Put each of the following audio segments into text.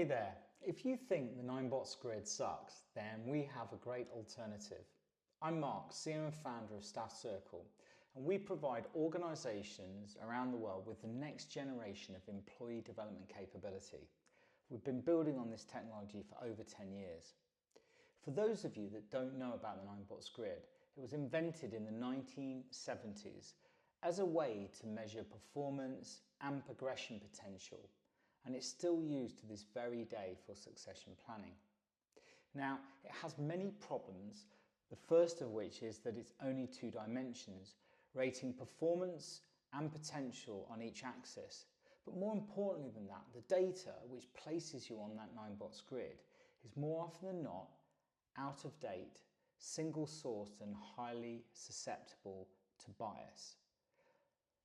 Hey there, if you think the 9-box grid sucks, then we have a great alternative. I'm Mark, CEO and founder of StaffCircle, and we provide organisations around the world with the next generation of employee development capability. We've been building on this technology for over 10 years. For those of you that don't know about the 9-box grid, it was invented in the 1970s as a way to measure performance and progression potential, and it's still used to this very day for succession planning. Now, it has many problems, the first of which is that it's only 2 dimensions, rating performance and potential on each axis. But more importantly than that, the data which places you on that 9-box grid is more often than not out of date, single sourced and highly susceptible to bias.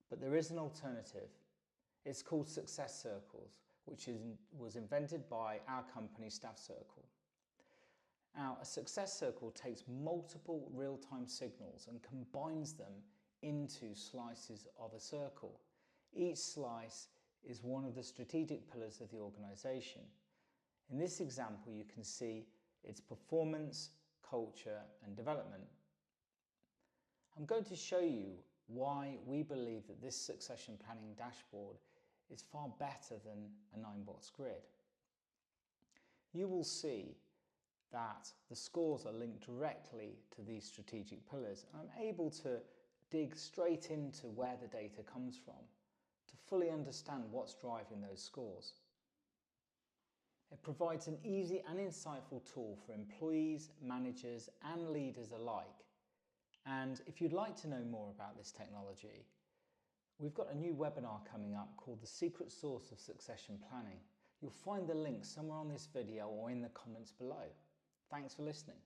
But there is an alternative. It's called success circles, which was invented by our company StaffCircle. Now, a success circle takes multiple real-time signals and combines them into slices of a circle. Each slice is one of the strategic pillars of the organisation. In this example, you can see its performance, culture and development. I'm going to show you why we believe that this succession planning dashboard is far better than a 9-box grid. You will see that the scores are linked directly to these strategic pillars, and I'm able to dig straight into where the data comes from to fully understand what's driving those scores. It provides an easy and insightful tool for employees, managers and leaders alike. And if you'd like to know more about this technology, we've got a new webinar coming up called The Secret Sauce of Succession Planning. You'll find the link somewhere on this video or in the comments below. Thanks for listening.